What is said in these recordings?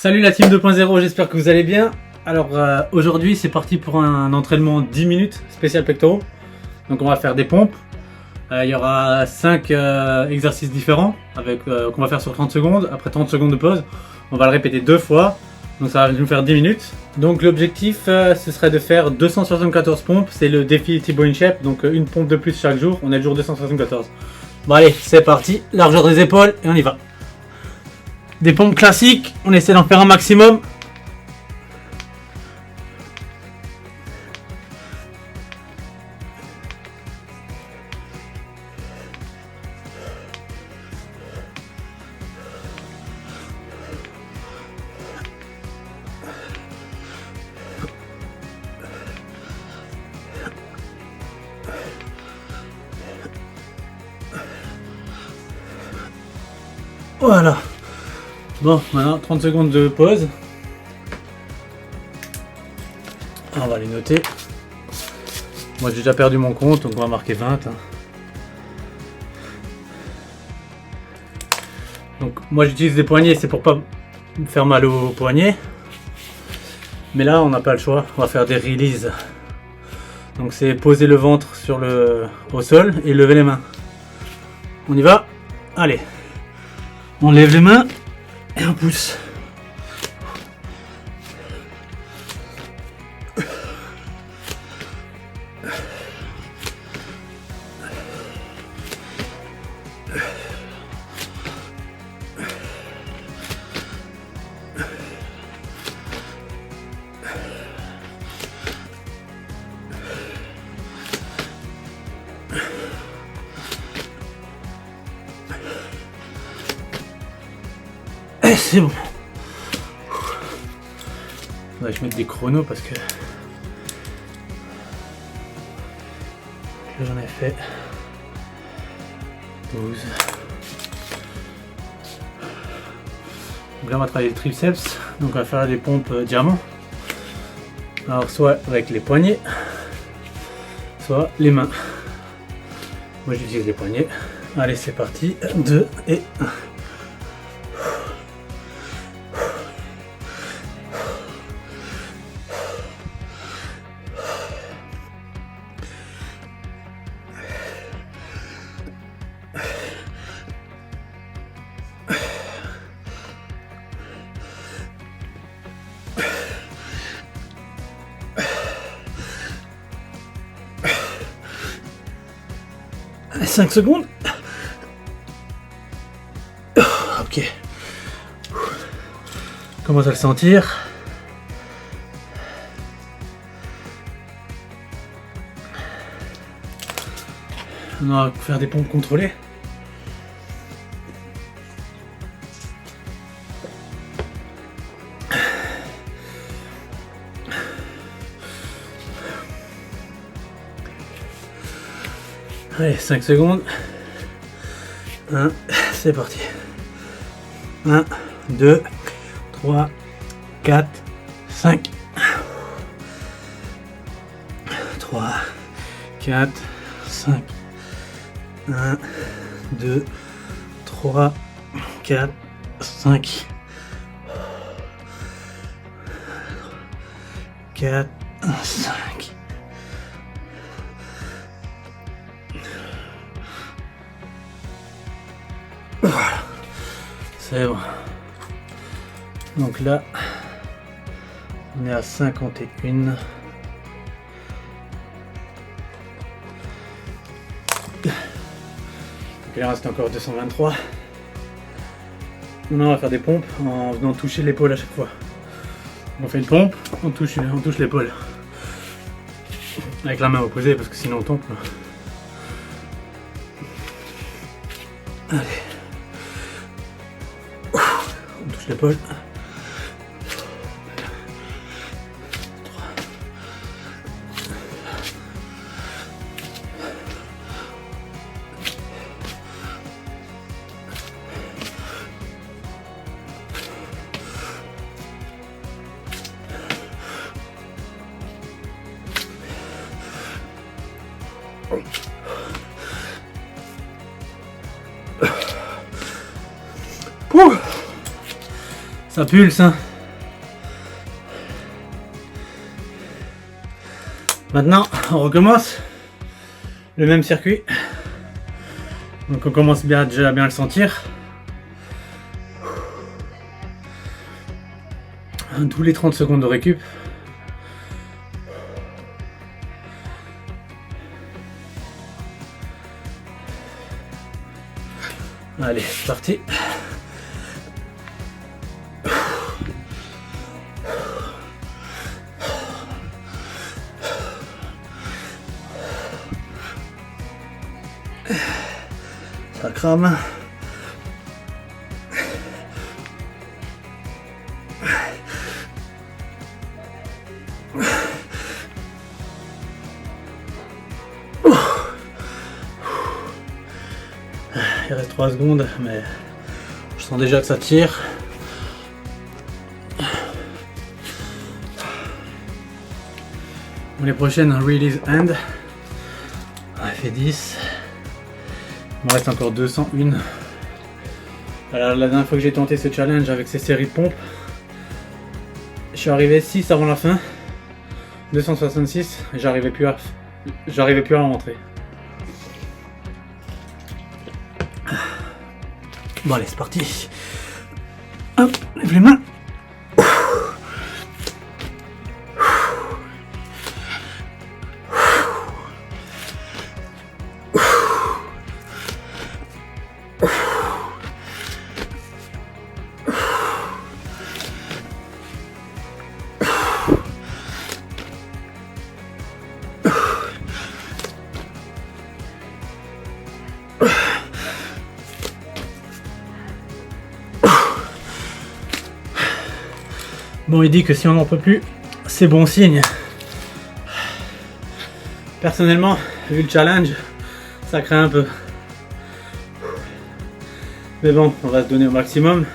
Salut la team 2.0, j'espère que vous allez bien. Alors aujourd'hui c'est parti pour un entraînement 10 minutes spécial pectoraux. Donc on va faire des pompes. Il y aura 5 exercices différents qu'on va faire sur 30 secondes. Après 30 secondes de pause, on va le répéter 2 fois. Donc ça va nous faire 10 minutes. Donc l'objectif ce serait de faire 274 pompes. C'est le défi Thibaut InShape. Donc une pompe de plus chaque jour. On est le jour 274. Bon allez, c'est parti. Largeur des épaules et on y va. Des pompes classiques, on essaie d'en faire un maximum. Voilà. Bon, maintenant 30 secondes de pause. On va les noter. Moi j'ai déjà perdu mon compte, donc on va marquer 20. Donc moi j'utilise des poignets, c'est pour pas me faire mal aux poignets. Mais là on n'a pas le choix, on va faire des releases. Donc c'est poser le ventre au sol et lever les mains. On y va. Allez. On lève les mains. Et on pousse. C'est bon. Faudrait que je mette des chronos parce que j'en ai fait 12. Donc là on va travailler le triceps, donc on va faire des pompes diamant. Alors soit avec les poignets, soit les mains. Moi j'utilise les poignets. Allez c'est parti, 2 et 1. Allez, 5 secondes. Ok. Commence à le sentir. On va faire des pompes contrôlées. Allez, 5 secondes. 1, c'est parti. 1, 2, 3, 4, 5. 3, 4, 5. 1, 2, 3, 4, 5. 4, 5. Voilà, c'est bon. Donc là, on est à 51. Donc il reste encore 223. Maintenant on va faire des pompes en venant toucher l'épaule à chaque fois. On fait une pompe, on touche l'épaule. Avec la main opposée parce que sinon on tombe. Allez. On touche l'épaule. 3. Ça pulse, hein. Maintenant, on recommence le même circuit. Donc on commence déjà à bien le sentir. Tous les 30 secondes de récup. Allez, c'est parti. Ça crame. Il reste 3 secondes, mais je sens déjà que ça tire. Pour les prochaines, release end. On a fait 10. Il me reste encore 201. Alors la dernière fois que j'ai tenté ce challenge avec ces séries de pompes, je suis arrivé 6 avant la fin. 266, et j'arrivais plus à en rentrer. Bon allez, c'est parti. Hop, lève les mains. Bon, il dit que si on n'en peut plus, c'est bon signe. Personnellement, vu le challenge, ça craint un peu. Mais bon, on va se donner au maximum.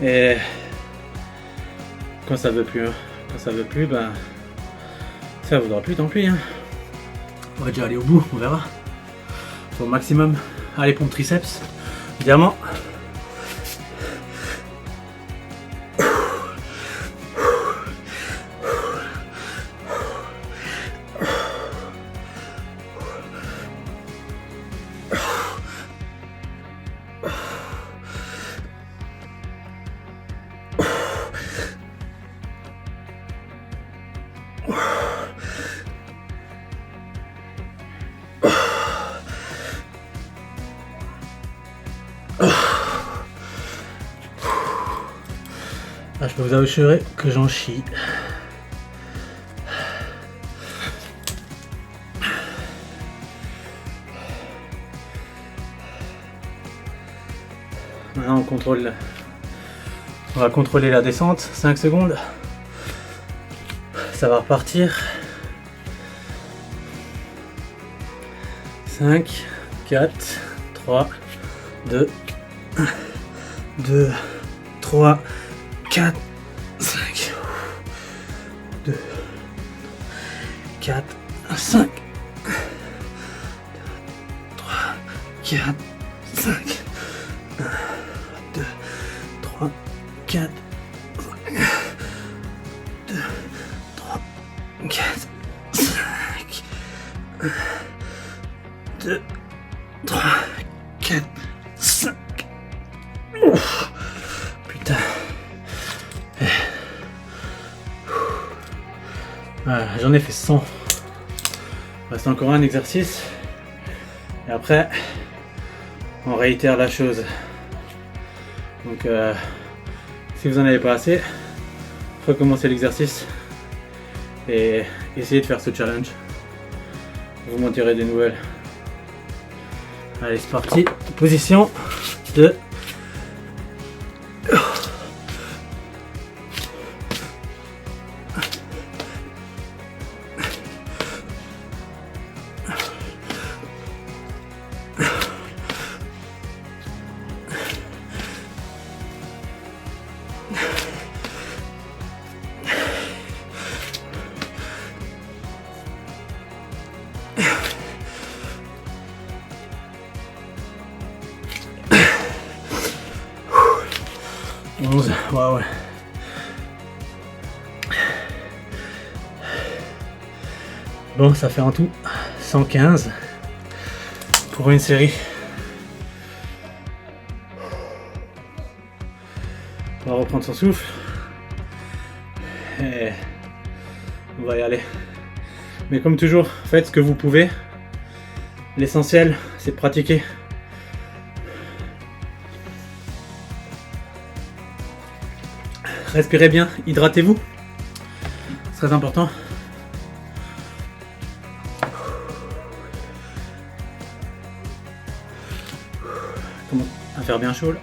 Et quand ça veut plus, ben ça voudra plus, tant pis. Hein. On va déjà aller au bout, on verra. Au maximum. Allez, pompe triceps, diamant. Ah, je peux vous assurer que j'en chie. Maintenant on va contrôler la descente, 5 secondes. Ça va repartir. 5, 4, 3, 2, 1, 2, 3, 4, 5, 2, 4, 5, 3, 4, 5, 1, 2, 3, 4, 5, 2, 3, 4, 5, 1, 2, 3, 4, 5. Ouf, putain. Voilà, j'en ai fait 100. Il reste encore un exercice. Et après, on réitère la chose. Donc, si vous en avez pas assez, recommencez l'exercice et essayez de faire ce challenge. Vous m'en direz des nouvelles. Allez, c'est parti. Position de Waouh. Bon, ça fait en tout 115 pour une série. On va reprendre son souffle. Et on va y aller. Mais comme toujours, faites ce que vous pouvez. L'essentiel, c'est de pratiquer. Respirez bien, hydratez-vous. C'est très important. Comment à faire bien chaud là.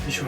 C'est chaud.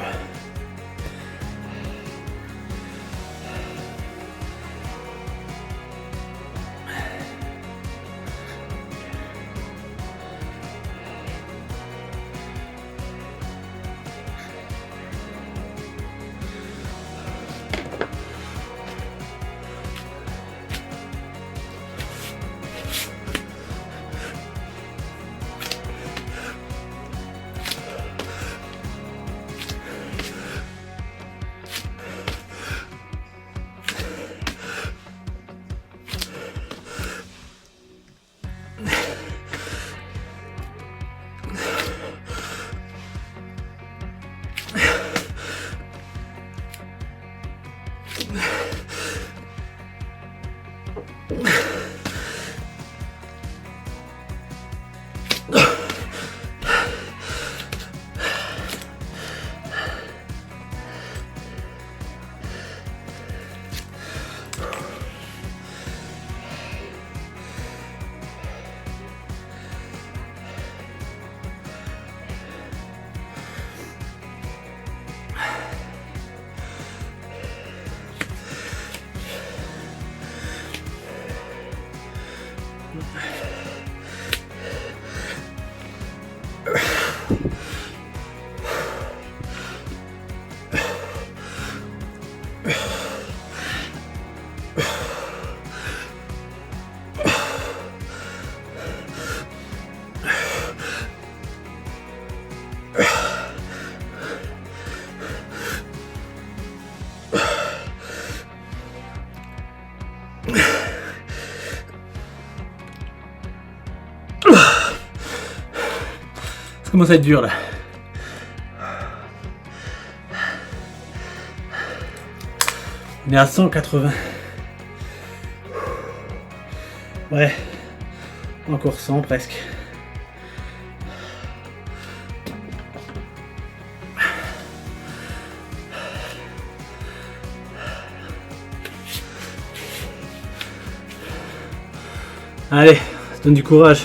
commence à être dur là. On est à 180. Ouais. Encore 100 presque. Allez, ça donne du courage.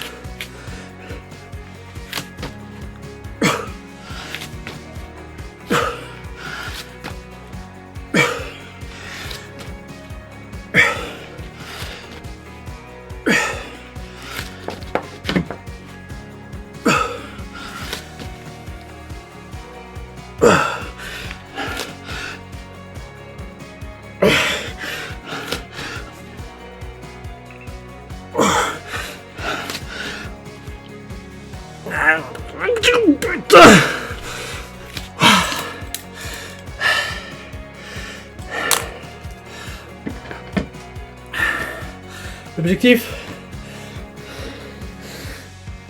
Putain! L'objectif,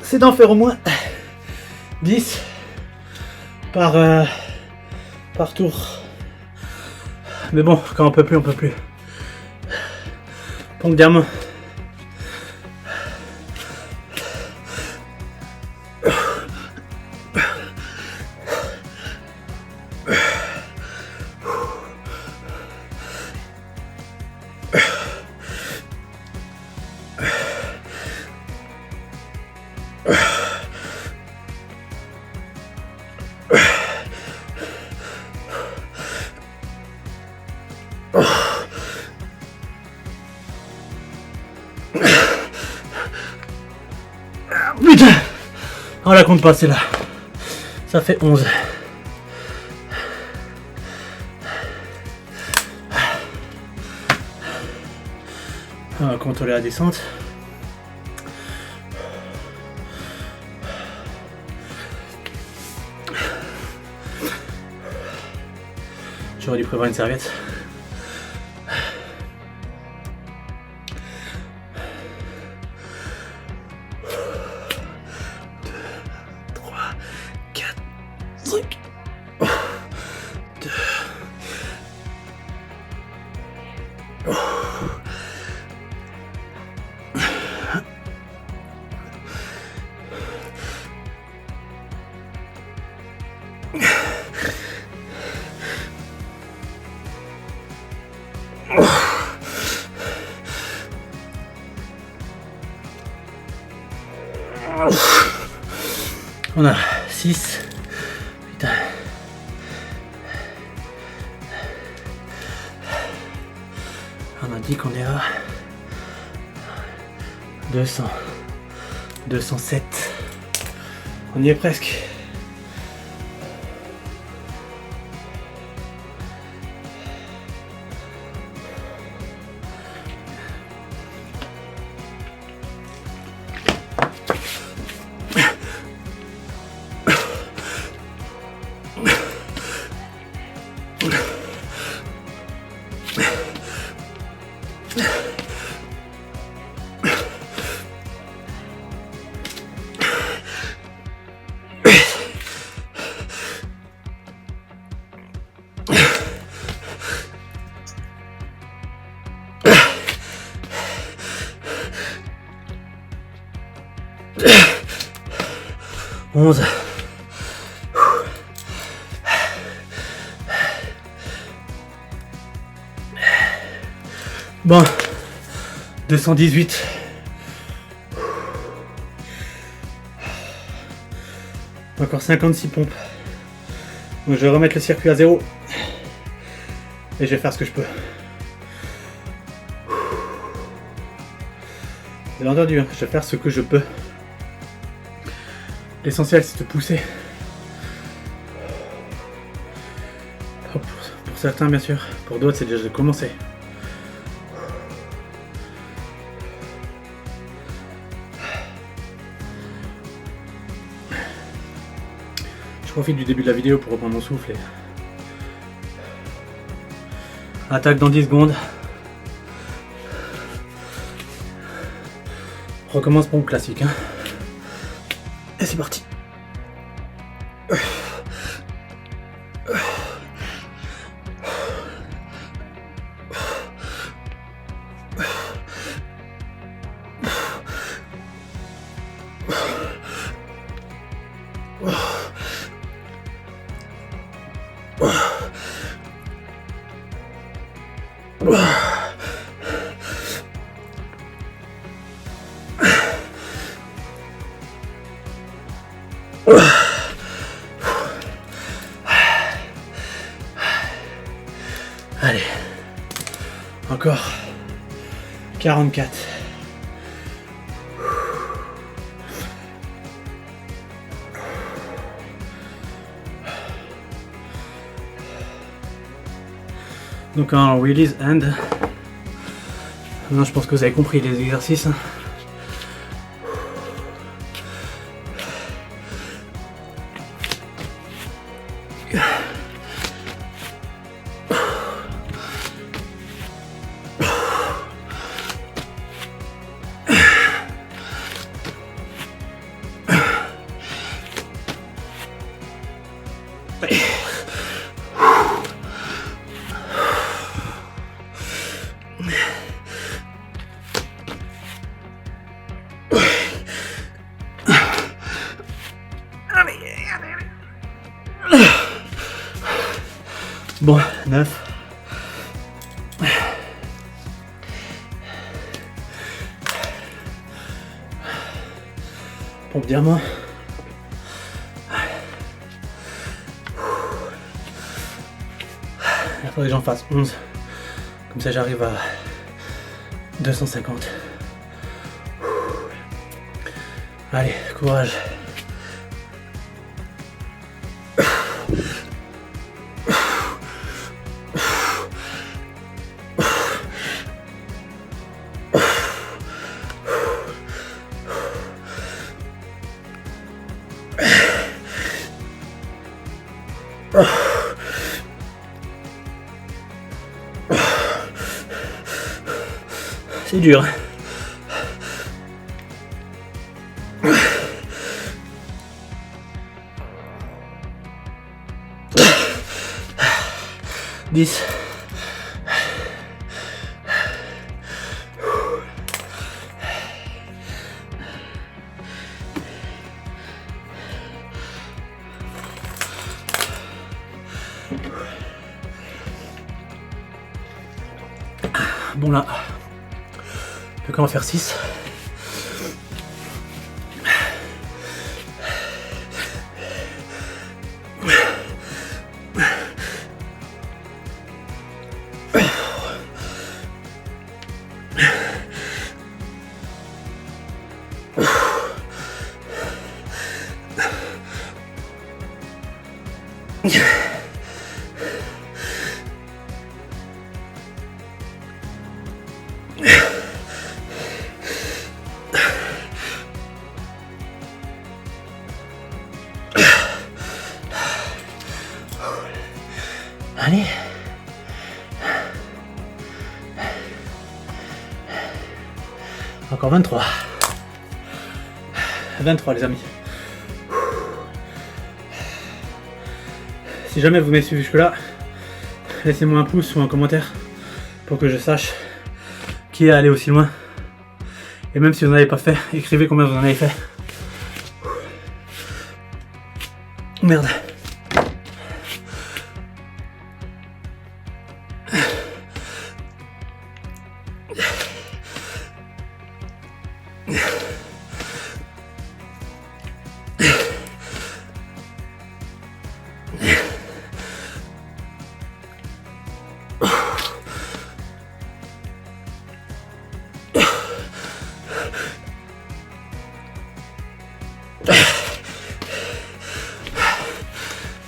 c'est d'en faire au moins 10 par tour. Mais bon, quand on peut plus, on peut plus. Pompe diamant. Putain! On la compte pas celle-là. Ça fait 11. On va contrôler la descente. J'aurais dû prévoir une serviette. 5. 2. On a 6. Putain. On a dit qu'on est à 200. 207. On y est presque. Onze. Bon, 218. Encore 56 pompes. Donc je vais remettre le circuit à 0. Et je vais faire ce que je peux. Vous avez entendu, hein, je vais faire ce que je peux. L'essentiel, c'est de pousser. Pour certains, bien sûr. Pour d'autres, c'est déjà de commencer. Je profite du début de la vidéo pour reprendre mon souffle. Et... attaque dans 10 secondes. Recommence pompe classique. Hein. Et c'est parti. Allez, encore 44. Donc un release and. Non, je pense que vous avez compris les exercices. Bon, 9. Pompe diamant. Il faudrait que j'en fasse 11. Comme ça j'arrive à 250. Allez, courage. C'est dur. Dix. Bon là, on va faire 6. Allez. Encore 23. 23 les amis. Si jamais vous m'avez suivi jusque là, laissez-moi un pouce ou un commentaire pour que je sache qui est allé aussi loin. Et même si vous n'en avez pas fait, écrivez combien vous en avez fait. Merde.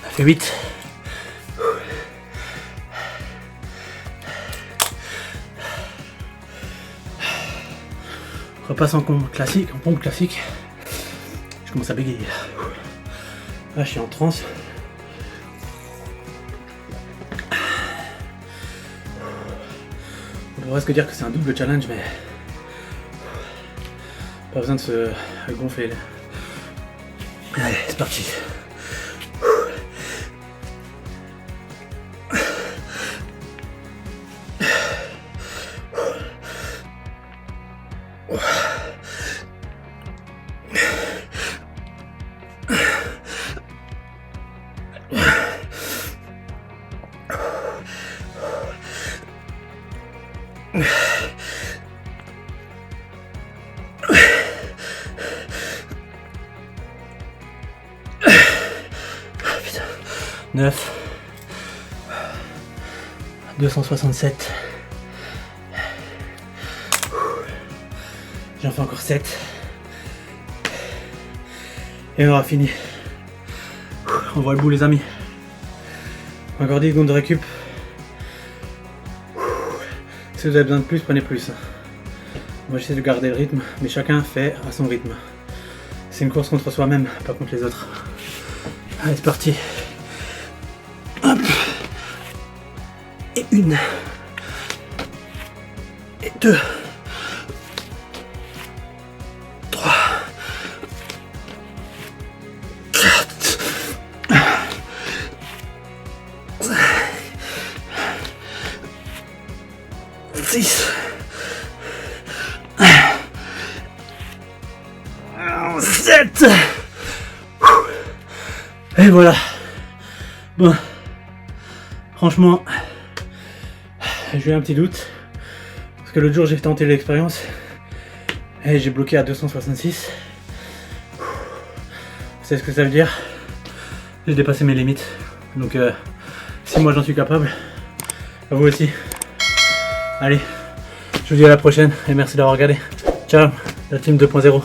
Ça fait 8. On repasse en pompe classique. Je commence à bégayer. Là, je suis en transe. On pourrait presque dire que c'est un double challenge, mais pas besoin de se gonfler. Allez, c'est parti. Putain. 9. 267. J'en fais encore 7. Et on aura fini. On voit le bout les amis. Encore 10 secondes de récup. Si vous avez besoin de plus, prenez plus. Moi j'essaie de garder le rythme, mais chacun fait à son rythme. C'est une course contre soi-même, pas contre les autres. Allez, c'est parti. Hop. Et 1. Et 2. 3. 4. 5. 6. 7. Et voilà. Bon. Franchement, j'ai eu un petit doute. Parce que l'autre jour, j'ai tenté l'expérience. Et j'ai bloqué à 266. Vous savez ce que ça veut dire? J'ai dépassé mes limites. Donc, si moi j'en suis capable, vous aussi. Allez, je vous dis à la prochaine et merci d'avoir regardé. Ciao, la team 2.0.